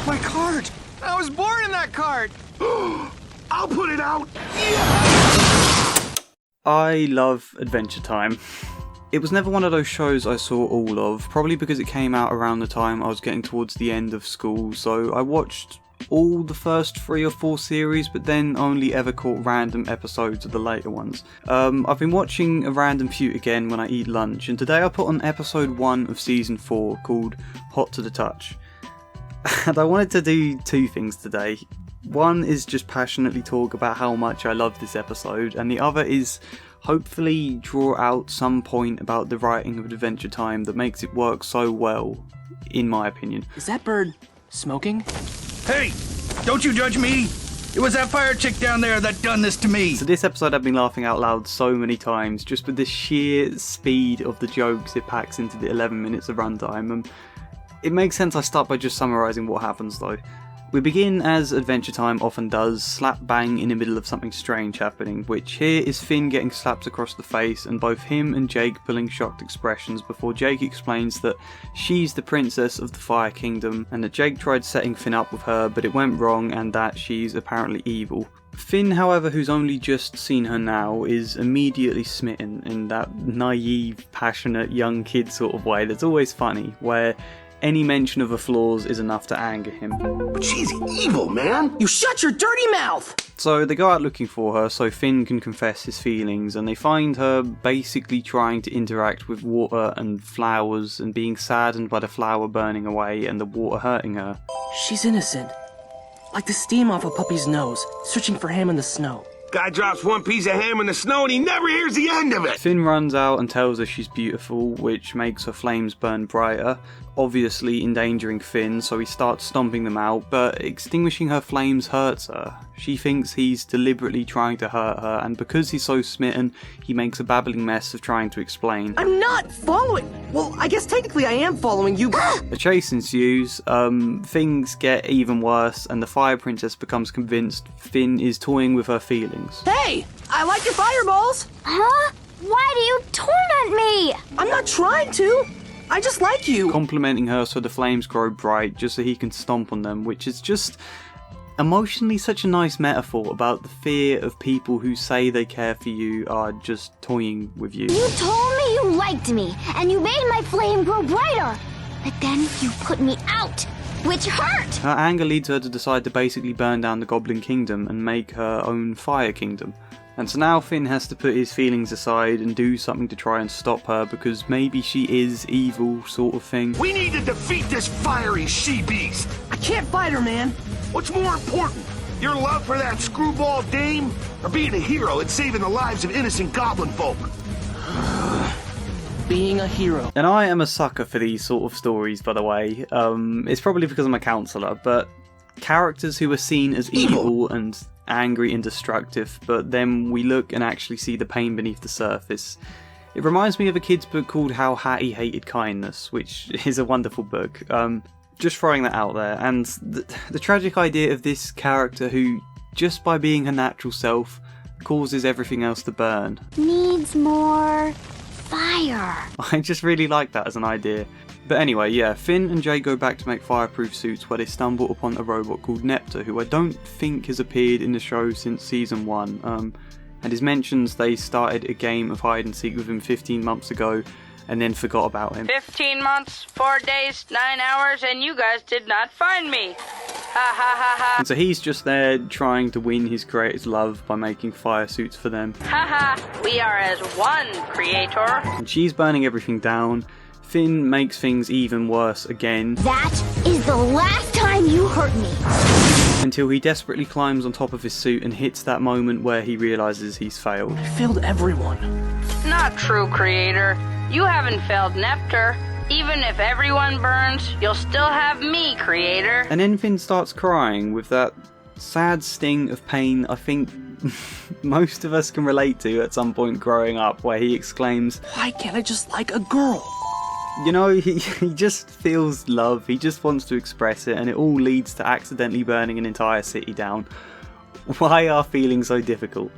My cart! I was born in that cart! I'll put it out! I love Adventure Time. It was never one of those shows I saw all of, probably because it came out around the time I was getting towards the end of school, so I watched all the first 3 or 4 series, but then only ever caught random episodes of the later ones. I've been watching a random few again when I eat lunch, and today I put on episode 1 of season 4 called Hot to the Touch. And I wanted to do 2 things today. One is just passionately talk about how much I love this episode, and the other is hopefully draw out some point about the writing of Adventure Time that makes it work so well, in my opinion. Is that bird smoking? Hey, don't you judge me! It was that fire chick down there that done this to me! So this episode I've been laughing out loud so many times, just with the sheer speed of the jokes it packs into the 11 minutes of runtime, and it makes sense I start by just summarising what happens though. We begin, as Adventure Time often does, slap bang in the middle of something strange happening, which here is Finn getting slapped across the face and both him and Jake pulling shocked expressions before Jake explains that she's the princess of the Fire Kingdom and that Jake tried setting Finn up with her but it went wrong and that she's apparently evil. Finn, however, who's only just seen her now, is immediately smitten in that naive, passionate, young kid sort of way that's always funny, where any mention of her flaws is enough to anger him. But she's evil, man! You shut your dirty mouth! So they go out looking for her so Finn can confess his feelings, and they find her basically trying to interact with water and flowers and being saddened by the flower burning away and the water hurting her. She's innocent. Like the steam off a puppy's nose, searching for ham in the snow. Guy drops one piece of ham in the snow and he never hears the end of it! Finn runs out and tells her she's beautiful, which makes her flames burn brighter, obviously endangering Finn, so he starts stomping them out, but extinguishing her flames hurts her. She thinks he's deliberately trying to hurt her, and because he's so smitten, he makes a babbling mess of trying to explain. I'm not following! Well, I guess technically I am following you, but... A chase ensues, things get even worse, and the Fire Princess becomes convinced Finn is toying with her feelings. Hey! I like your fireballs! Huh? Why do you torment me? I'm not trying to! I just like you! Complimenting her so the flames grow bright just so he can stomp on them, which is just emotionally such a nice metaphor about the fear of people who say they care for you are just toying with you. You told me you liked me, and you made my flame grow brighter. But then you put me out, which hurt! Her anger leads her to decide to basically burn down the Goblin Kingdom and make her own Fire Kingdom. And so now Finn has to put his feelings aside and do something to try and stop her because maybe she is evil, sort of thing. We need to defeat this fiery she-beast! I can't fight her, man! What's more important, your love for that screwball dame, or being a hero and saving the lives of innocent goblin folk? Being a hero. And I am a sucker for these sort of stories, by the way. It's probably because I'm a counsellor, but characters who are seen as evil and angry and destructive, but then we look and actually see the pain beneath the surface. It reminds me of a kid's book called How Hattie Hated Kindness, which is a wonderful book. Just throwing that out there. And the tragic idea of this character who, just by being her natural self, causes everything else to burn. Needs more fire. I just really like that as an idea. But anyway, yeah, Finn and Jay go back to make fireproof suits where they stumble upon a robot called Nepta, who I don't think has appeared in the show since season 1. And his mentions they started a game of hide and seek with him 15 months ago and then forgot about him. 15 months, 4 days, 9 hours, and you guys did not find me. Ha ha ha ha. And so he's just there trying to win his creator's love by making fire suits for them. Ha ha, we are as one, creator. And she's burning everything down. Finn makes things even worse again. That is the last time you hurt me. Until he desperately climbs on top of his suit and hits that moment where he realizes he's failed. I failed everyone. Not true, creator. You haven't failed Nepter. Even if everyone burns, you'll still have me, creator. And then Finn starts crying with that sad sting of pain I think most of us can relate to at some point growing up, where he exclaims, Why can't I just like a girl? You know, he just feels love, he just wants to express it, and it all leads to accidentally burning an entire city down. Why are feelings so difficult?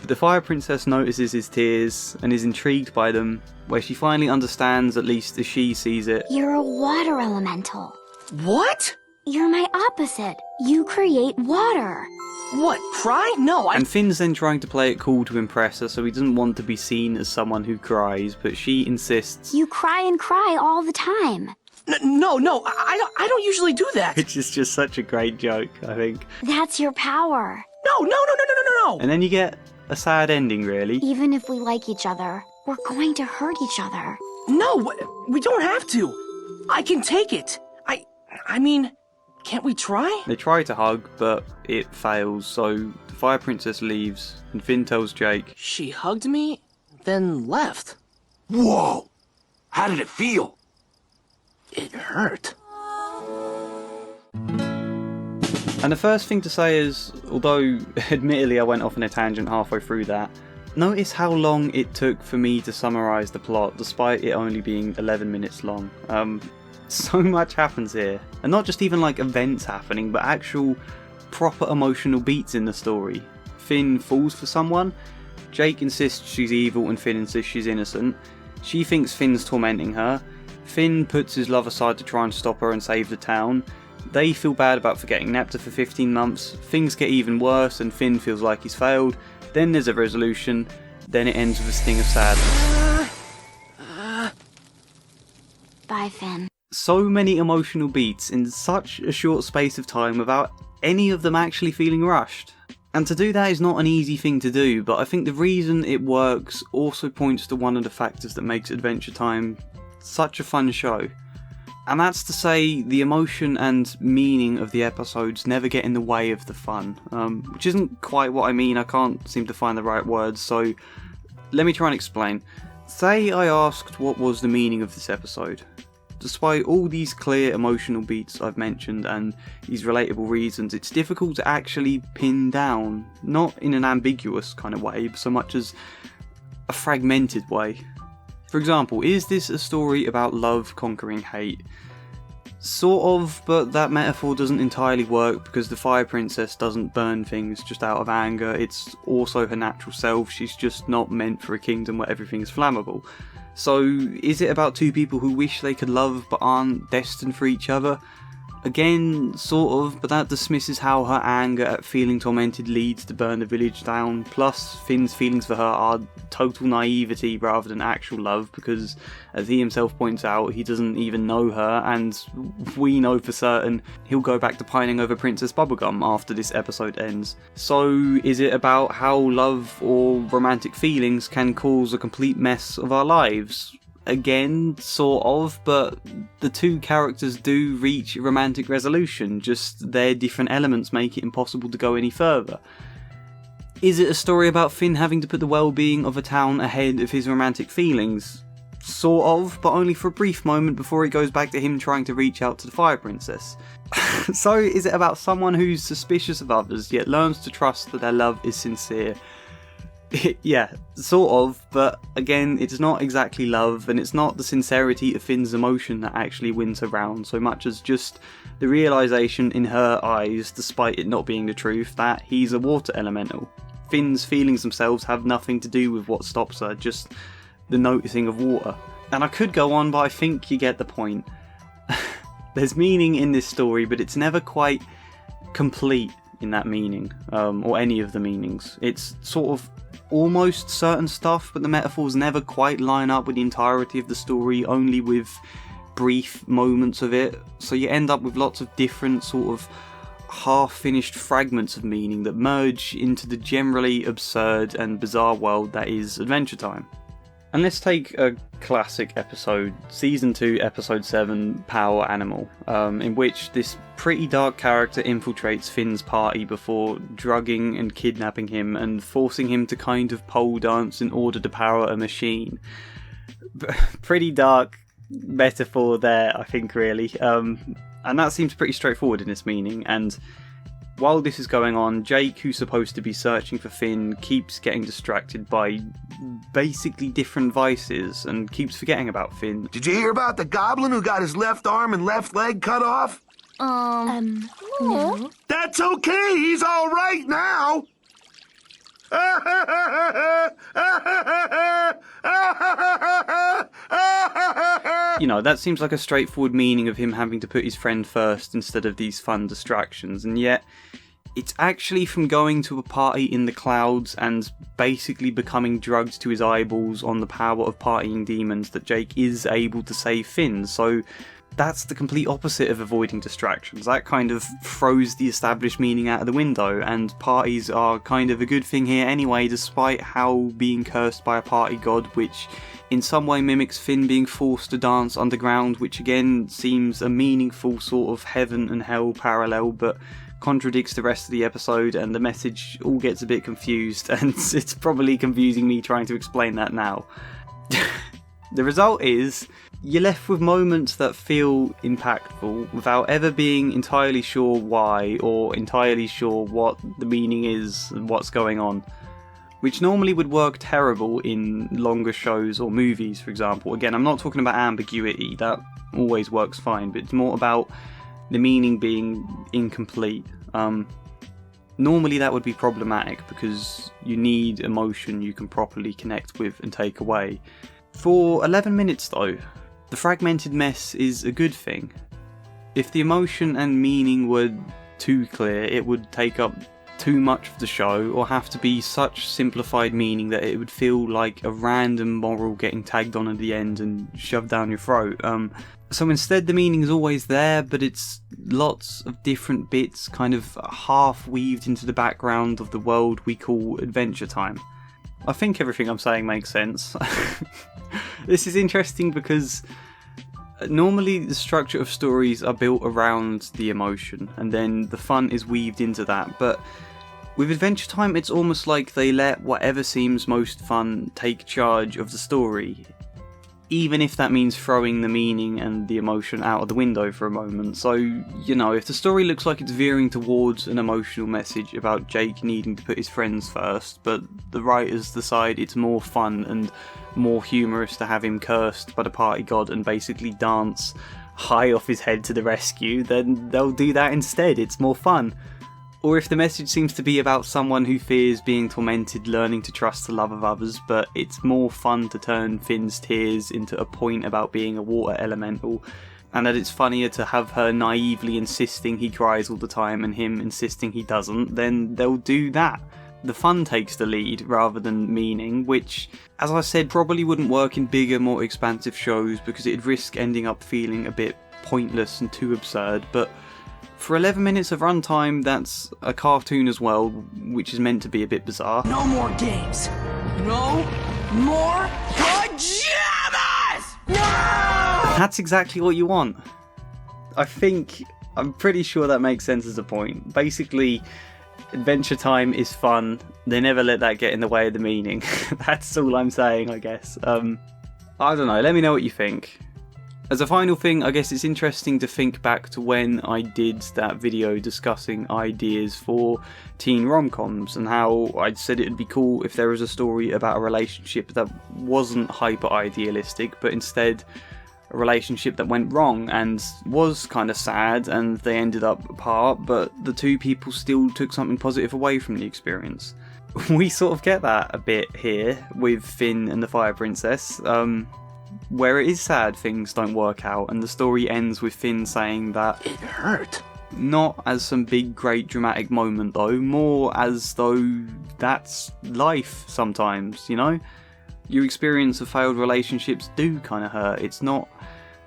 But the Fire Princess notices his tears and is intrigued by them, where she finally understands, at least as she sees it. You're a water elemental. What? You're my opposite. You create water. What, cry? No, And Finn's then trying to play it cool to impress her, so he doesn't want to be seen as someone who cries, but she insists. You cry and cry all the time. No, I don't usually do that. Which is just such a great joke, I think. That's your power. No. And then you get a sad ending, really. Even if we like each other, we're going to hurt each other. No, we don't have to. I can take it. I mean, can't we try? They try to hug, but it fails, so the Fire Princess leaves, and Finn tells Jake. She hugged me, then left. Whoa! How did it feel? It hurt. And the first thing to say is, although admittedly I went off on a tangent halfway through that, notice how long it took for me to summarise the plot, despite it only being 11 minutes long. So much happens here. And not just even like events happening, but actual proper emotional beats in the story. Finn falls for someone, Jake insists she's evil and Finn insists she's innocent. She thinks Finn's tormenting her. Finn puts his love aside to try and stop her and save the town. They feel bad about forgetting Nepta for 15 months. Things get even worse and Finn feels like he's failed. Then there's a resolution. Then it ends with a sting of sadness. Bye, Finn. So many emotional beats in such a short space of time without any of them actually feeling rushed. And to do that is not an easy thing to do, but I think the reason it works also points to one of the factors that makes Adventure Time such a fun show. And that's to say, the emotion and meaning of the episodes never get in the way of the fun, which isn't quite what I mean. I can't seem to find the right words, so let me try and explain. Say I asked what was the meaning of this episode. Despite all these clear emotional beats I've mentioned and these relatable reasons, it's difficult to actually pin down, not in an ambiguous kind of way, so much as a fragmented way. For example, is this a story about love conquering hate? Sort of, but that metaphor doesn't entirely work because the Fire Princess doesn't burn things just out of anger. It's also her natural self. She's just not meant for a kingdom where everything is flammable. So, is it about two people who wish they could love but aren't destined for each other? Again, sort of, but that dismisses how her anger at feeling tormented leads to burn the village down. Plus, Finn's feelings for her are total naivety rather than actual love, because, as he himself points out, he doesn't even know her, and we know for certain he'll go back to pining over Princess Bubblegum after this episode ends. So, is it about how love or romantic feelings can cause a complete mess of our lives? Again, sort of, but the two characters do reach a romantic resolution, just their different elements make it impossible to go any further. Is it a story about Finn having to put the well-being of a town ahead of his romantic feelings? Sort of, but only for a brief moment before it goes back to him trying to reach out to the Fire Princess. So, is it about someone who's suspicious of others, yet learns to trust that their love is sincere? Yeah, sort of, but again, it's not exactly love, and it's not the sincerity of Finn's emotion that actually wins her round, so much as just the realisation in her eyes, despite it not being the truth, that he's a water elemental. Finn's feelings themselves have nothing to do with what stops her, just the noticing of water. And I could go on, but I think you get the point. There's meaning in this story, but it's never quite complete in that meaning, or any of the meanings. It's sort of almost certain stuff, but the metaphors never quite line up with the entirety of the story, only with brief moments of it, so you end up with lots of different sort of half-finished fragments of meaning that merge into the generally absurd and bizarre world that is Adventure Time. And let's take a classic episode, Season 2, Episode 7, Power Animal, in which this pretty dark character infiltrates Finn's party before drugging and kidnapping him and forcing him to kind of pole dance in order to power a machine. Pretty dark metaphor there, I think, really. And that seems pretty straightforward in its meaning, and while this is going on, Jake, who's supposed to be searching for Finn, keeps getting distracted by basically different vices and keeps forgetting about Finn. Did you hear about the goblin who got his left arm and left leg cut off? No. That's okay, he's all right now. You know, that seems like a straightforward meaning of him having to put his friend first instead of these fun distractions, and yet it's actually from going to a party in the clouds and basically becoming drugged to his eyeballs on the power of partying demons that Jake is able to save Finn. So that's the complete opposite of avoiding distractions. That kind of throws the established meaning out of the window, and parties are kind of a good thing here anyway, despite how being cursed by a party god, which in some way mimics Finn being forced to dance underground, which again seems a meaningful sort of heaven and hell parallel, but contradicts the rest of the episode, and the message all gets a bit confused, and it's probably confusing me trying to explain that now. The result is, you're left with moments that feel impactful without ever being entirely sure why, or entirely sure what the meaning is and what's going on, which normally would work terrible in longer shows or movies, for example. Again, I'm not talking about ambiguity, that always works fine, but it's more about the meaning being incomplete. Normally that would be problematic because you need emotion you can properly connect with and take away. For 11 minutes though, the fragmented mess is a good thing. If the emotion and meaning were too clear, it would take up too much of the show, or have to be such simplified meaning that it would feel like a random moral getting tagged on at the end and shoved down your throat. So instead the meaning is always there, but it's lots of different bits kind of half weaved into the background of the world we call Adventure Time. I think everything I'm saying makes sense. This is interesting because normally the structure of stories are built around the emotion, and then the fun is weaved into that, but with Adventure Time it's almost like they let whatever seems most fun take charge of the story, even if that means throwing the meaning and the emotion out of the window for a moment. So, you know, if the story looks like it's veering towards an emotional message about Jake needing to put his friends first, but the writers decide it's more fun and more humorous to have him cursed by the party god and basically dance high off his head to the rescue, then they'll do that instead. It's more fun. Or if the message seems to be about someone who fears being tormented learning to trust the love of others, but it's more fun to turn Finn's tears into a point about being a water elemental, and that it's funnier to have her naively insisting he cries all the time and him insisting he doesn't, then they'll do that. The fun takes the lead rather than meaning, which, as I said, probably wouldn't work in bigger, more expansive shows because it'd risk ending up feeling a bit pointless and too absurd, but for 11 minutes of runtime, that's a cartoon as well, which is meant to be a bit bizarre. No more games. No more pajamas! No! That's exactly what you want. I'm pretty sure that makes sense as a point. Basically, Adventure Time is fun. They never let that get in the way of the meaning. That's all I'm saying, I guess. I don't know, let me know what you think. As a final thing, I guess it's interesting to think back to when I did that video discussing ideas for teen rom-coms and how I'd said it'd be cool if there was a story about a relationship that wasn't hyper-idealistic, but instead a relationship that went wrong and was kind of sad and they ended up apart, but the two people still took something positive away from the experience. We sort of get that a bit here with Finn and the Fire Princess. Where it is sad things don't work out, and the story ends with Finn saying that It hurt. Not as some big great dramatic moment though, more as though that's life sometimes, you know? Your experience of failed relationships do kind of hurt. It's not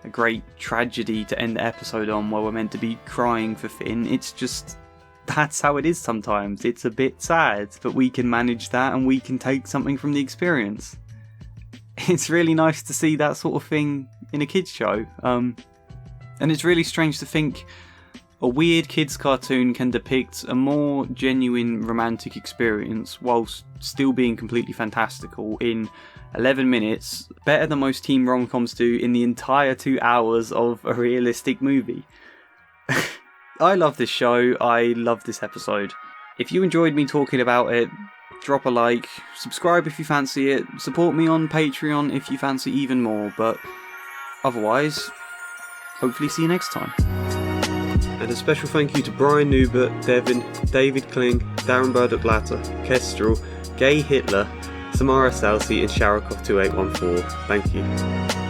a great tragedy to end the episode on where we're meant to be crying for Finn, it's just that's how it is sometimes. It's a bit sad, but we can manage that and we can take something from the experience. It's really nice to see that sort of thing in a kids show, and it's really strange to think a weird kids cartoon can depict a more genuine romantic experience whilst still being completely fantastical in 11 minutes, better than most teen rom-coms do in the entire 2 hours of a realistic movie. I love this show, I love this episode. If you enjoyed me talking about it, drop a like, subscribe if you fancy it, support me on Patreon if you fancy even more, but otherwise, hopefully see you next time. And a special thank you to Brian Newbert, Devin, David Kling, Darren Burdock-Latter, Kestrel, Gay Hitler, Samara Salsi and Sharakov2814. Thank you.